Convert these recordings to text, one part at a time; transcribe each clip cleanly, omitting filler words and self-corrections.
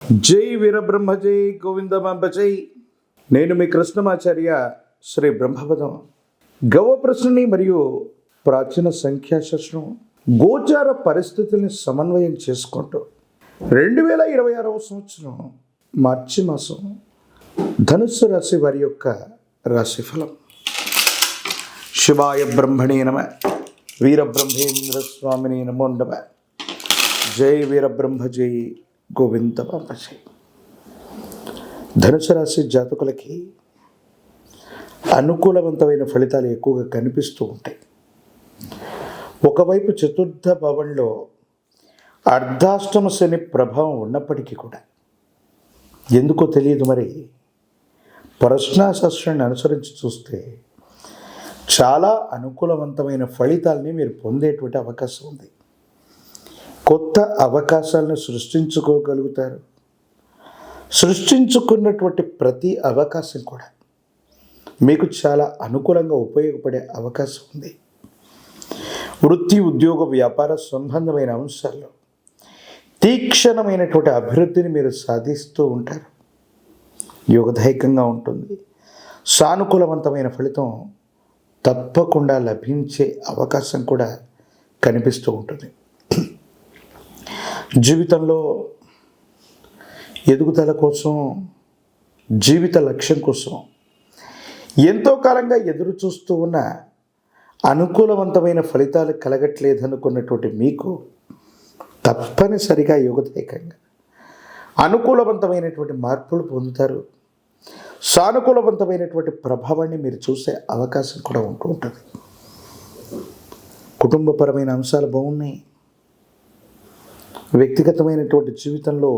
జై వీరబ్రహ్మ జై గోవిందమాంబ జై. నేను మీ కృష్ణమాచార్య శ్రీ బ్రహ్మపదం. గవ ప్రశ్నని మరియు ప్రాచీన సంఖ్యాశాస్త్రం గోచార పరిస్థితుల్ని సమన్వయం చేసుకుంటూ 2026వ సంవత్సరం మార్చి మాసం ధనుస్సు రాశి వారి యొక్క రాశిఫలం. శివాయ బ్రహ్మణే నమ. వీరబ్రహ్మేంద్ర స్వామిని నమో నమ. జై వీరబ్రహ్మ జై గోవిందమాంబ జై. ధనుసు రాశి జాతకులకి అనుకూలవంతమైన ఫలితాలు ఎక్కువగా కనిపిస్తూ ఉంటాయి. ఒకవైపు చతుర్థ భావంలో అర్ధాష్టమ శని ప్రభావం ఉన్నప్పటికీ కూడా ఎందుకో తెలియదు, మరి ప్రశ్నాశాస్త్రాన్ని అనుసరించి చూస్తే చాలా అనుకూలవంతమైన ఫలితాలని మీరు పొందేటువంటి అవకాశం ఉంది. కొత్త అవకాశాలను సృష్టించుకోగలుగుతారు. సృష్టించుకున్నటువంటి ప్రతి అవకాశం కూడా మీకు చాలా అనుకూలంగా ఉపయోగపడే అవకాశం ఉంది. వృత్తి, ఉద్యోగ, వ్యాపార సంబంధమైన అంశాల్లో తీక్షణమైనటువంటి అభివృద్ధిని మీరు సాధిస్తూ ఉంటారు. యోగదాయకంగా ఉంటుంది. సానుకూలవంతమైన ఫలితం తప్పకుండా లభించే అవకాశం కూడా కనిపిస్తూ ఉంటుంది. జీవితంలో ఎదుగుదల కోసం, జీవిత లక్ష్యం కోసం ఎంతో కాలంగా ఎదురు చూస్తూ ఉన్న అనుకూలవంతమైన ఫలితాలు కలగట్లేదనుకున్నటువంటి మీకు తప్పనిసరిగా యోగదాయకంగా అనుకూలవంతమైనటువంటి మార్పులు పొందుతారు. సానుకూలవంతమైనటువంటి ప్రభావాన్ని మీరు చూసే అవకాశం కూడా ఉంటూ ఉంటుంది. కుటుంబపరమైన అంశాలు బాగున్నాయి. వ్యక్తిగతమైనటువంటి జీవితంలో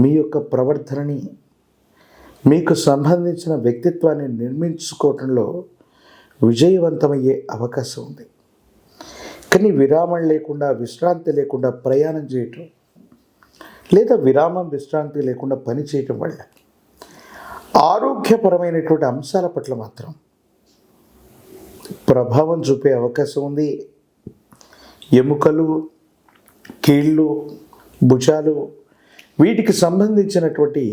మీ యొక్క ప్రవర్తనని, మీకు సంబంధించిన వ్యక్తిత్వాన్ని నిర్మించుకోవటంలో విజయవంతమయ్యే అవకాశం ఉంది. కానీ విరామం లేకుండా, విశ్రాంతి లేకుండా ప్రయాణం చేయటం, లేదా విరామం విశ్రాంతి లేకుండా పని చేయటం వల్ల ఆరోగ్యపరమైనటువంటి అంశాల పట్ల మాత్రం ప్రభావం చూపే అవకాశం ఉంది. ఎముకలు, కీళ్ళు, భుజాలు, వీటికి సంబంధించినటువంటి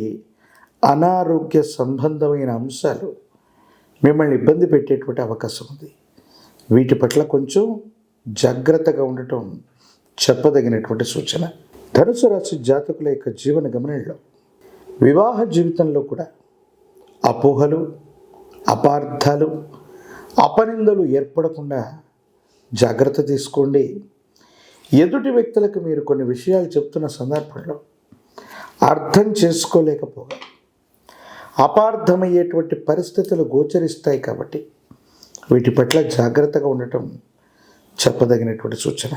అనారోగ్య సంబంధమైన అంశాలు మిమ్మల్ని ఇబ్బంది పెట్టేటువంటి అవకాశం ఉంది. వీటి పట్ల కొంచెం జాగ్రత్తగా ఉండటం చెప్పదగినటువంటి సూచన. ధనుసు రాశి జాతకుల యొక్క జీవన గమనంలో వివాహ జీవితంలో కూడా అపోహలు, అపార్థాలు, అపనిందలు ఏర్పడకుండా జాగ్రత్త తీసుకోండి. ఎదుటి వ్యక్తులకు మీరు కొన్ని విషయాలు చెప్తున్న సందర్భంలో అర్థం చేసుకోలేకపోగా అపార్థమయ్యేటువంటి పరిస్థితులు గోచరిస్తాయి. కాబట్టి వీటి పట్ల జాగ్రత్తగా ఉండటం చెప్పదగినటువంటి సూచన.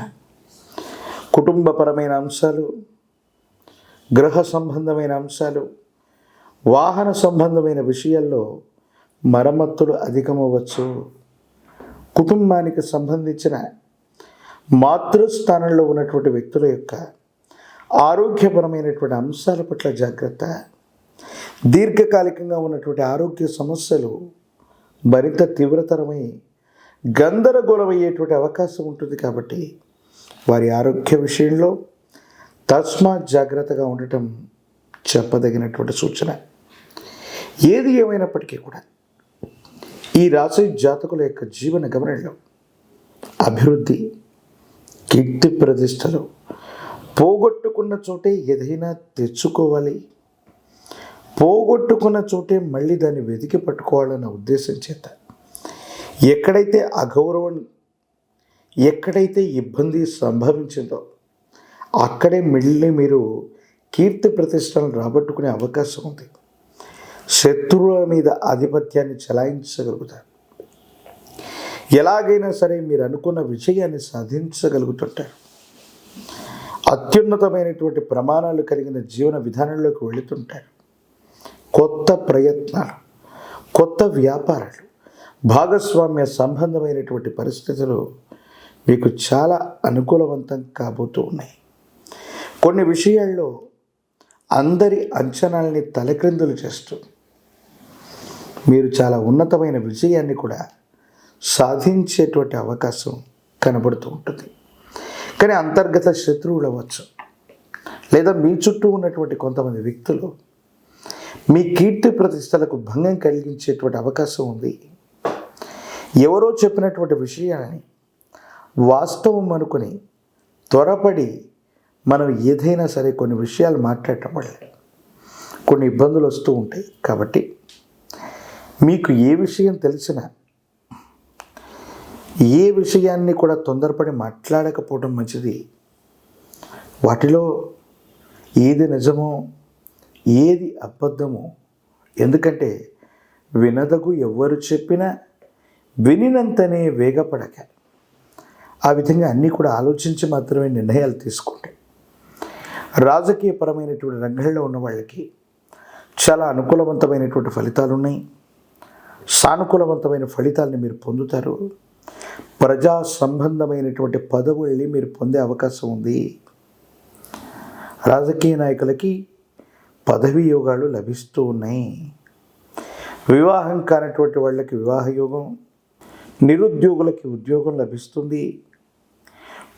కుటుంబపరమైన అంశాలు, గృహ సంబంధమైన అంశాలు, వాహన సంబంధమైన విషయాల్లో మరమ్మతులు అధికమవ్వచ్చు. కుటుంబానికి సంబంధించిన మాతృస్థానంలో ఉన్నటువంటి వ్యక్తుల యొక్క ఆరోగ్యపరమైనటువంటి అంశాల పట్ల జాగ్రత్త. దీర్ఘకాలికంగా ఉన్నటువంటి ఆరోగ్య సమస్యలు మరింత తీవ్రతరమై గందరగోళమయ్యేటువంటి అవకాశం ఉంటుంది. కాబట్టి వారి ఆరోగ్య విషయంలో తస్మాత్ జాగ్రత్తగా ఉండటం చెప్పదగినటువంటి సూచన. ఏది ఏమైనప్పటికీ కూడా ఈ రాశి జాతకుల యొక్క జీవన గమనంలో అభివృద్ధి, కీర్తి ప్రతిష్టలు, పోగొట్టుకున్న చోటే ఏదైనా తెచ్చుకోవాలి, పోగొట్టుకున్న చోటే మళ్ళీ దాన్ని వెతికి పట్టుకోవాలన్న ఉద్దేశం చేత ఎక్కడైతే అగౌరవం, ఎక్కడైతే ఇబ్బంది సంభవించిందో అక్కడే మళ్ళీ మీరు కీర్తి ప్రతిష్టలను రాబట్టుకునే అవకాశం ఉంది. శత్రువుల మీద ఆధిపత్యాన్ని చెలాయించగలుగుతారు. ఎలాగైనా సరే మీరు అనుకున్న విజయాన్ని సాధించగలుగుతుంటారు. అత్యున్నతమైనటువంటి ప్రమాణాలు కలిగిన జీవన విధానంలోకి వెళుతుంటారు. కొత్త ప్రయత్నాలు, కొత్త వ్యాపారాలు, భాగస్వామ్య సంబంధమైనటువంటి పరిస్థితులు మీకు చాలా అనుకూలవంతం కాబోతూ ఉన్నాయి. కొన్ని విషయాల్లో అందరి అంచనాలని తలక్రిందులు చేస్తూ మీరు చాలా ఉన్నతమైన విజయాన్ని కూడా సాధించేటువంటి అవకాశం కనబడుతూ ఉంటుంది. కానీ అంతర్గత శత్రువులు అవ్వచ్చు, లేదా మీ చుట్టూ ఉన్నటువంటి కొంతమంది వ్యక్తులు మీ కీర్తి ప్రతిష్టలకు భంగం కలిగించేటువంటి అవకాశం ఉంది. ఎవరో చెప్పినటువంటి విషయాన్ని వాస్తవం అనుకుని త్వరపడి మనం ఏదైనా సరే కొన్ని విషయాలు మాట్లాడటం వల్ల కొన్ని ఇబ్బందులు వస్తూ ఉంటాయి. కాబట్టి మీకు ఏ విషయం తెలిసినా ఏ విషయాన్ని కూడా తొందరపడి మాట్లాడకపోవడం మంచిది. వాటిలో ఏది నిజమో ఏది అబద్ధమో, ఎందుకంటే వినదగు ఎవ్వరు చెప్పినా వినినంతనే వేగపడక ఆ విధంగా అన్నీ కూడా ఆలోచించి మాత్రమే నిర్ణయాలు తీసుకుంటే రాజకీయపరమైనటువంటి రంగంలో ఉన్న వాళ్ళకి చాలా అనుకూలవంతమైనటువంటి ఫలితాలు ఉన్నాయి. సానుకూలవంతమైన ఫలితాలని మీరు పొందుతారు. ప్రజా సంబంధమైనటువంటి పదవుల్ని మీరు పొందే అవకాశం ఉంది. రాజకీయ నాయకులకి పదవీ యోగాలు లభిస్తూ ఉన్నాయి. వివాహం కానటువంటి వాళ్ళకి వివాహ యోగం, నిరుద్యోగులకి ఉద్యోగం లభిస్తుంది.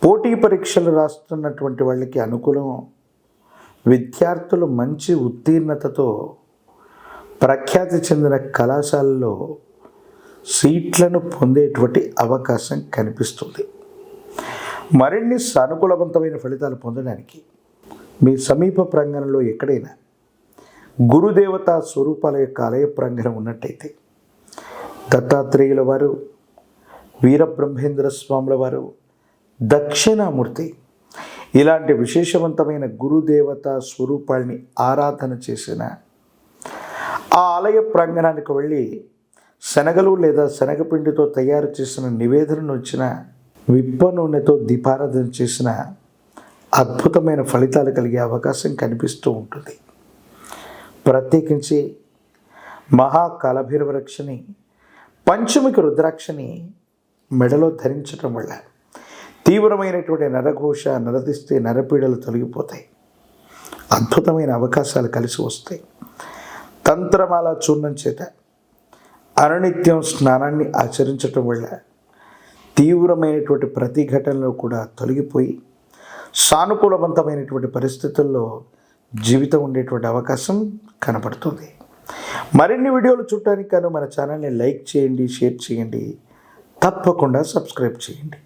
పోటీ పరీక్షలు రాస్తున్నటువంటి వాళ్ళకి అనుకూలం. విద్యార్థులు మంచి ఉత్తీర్ణతతో ప్రఖ్యాతి చెందిన కళాశాలలో సీట్లను పొందేటువంటి అవకాశం కనిపిస్తుంది. మరిన్ని సానుకూలవంతమైన ఫలితాలు పొందడానికి మీ సమీప ప్రాంగణంలో ఎక్కడైనా గురుదేవతా స్వరూపాల యొక్క ఆలయ ప్రాంగణం ఉన్నట్టయితే దత్తాత్రేయుల వారు, వీరబ్రహ్మేంద్ర స్వాముల వారు, దక్షిణామూర్తి ఇలాంటి విశేషవంతమైన గురుదేవతా స్వరూపాల్ని ఆరాధన చేసిన ఆ ఆలయ ప్రాంగణానికి వెళ్ళి శనగలు లేదా శనగపిండితో తయారు చేసిన నివేదనను వచ్చిన విప్ప నూనెతో దీపారాధన చేసిన అద్భుతమైన ఫలితాలు కలిగే అవకాశం కనిపిస్తూ ఉంటుంది. ప్రత్యేకించి మహాకాలభైరవరక్షని, పంచముఖ రుద్రాక్షని మెడలో ధరించడం వల్ల తీవ్రమైనటువంటి నరఘోష, నరదిష్టి, నరపీడలు తొలగిపోతాయి. అద్భుతమైన అవకాశాలు కలిసి వస్తాయి. తంత్రమాల చూర్ణం చేత అనునిత్యం స్నానాన్ని ఆచరించటం వల్ల తీవ్రమైనటువంటి ప్రతిఘటనలు కూడా తొలగిపోయి సానుకూలవంతమైనటువంటి పరిస్థితుల్లో జీవితం ఉండేటువంటి అవకాశం కనపడుతుంది. మరిన్ని వీడియోలు చూడటానికి గాను మన ఛానల్ని లైక్ చేయండి, షేర్ చేయండి, తప్పకుండా సబ్స్క్రైబ్ చేయండి.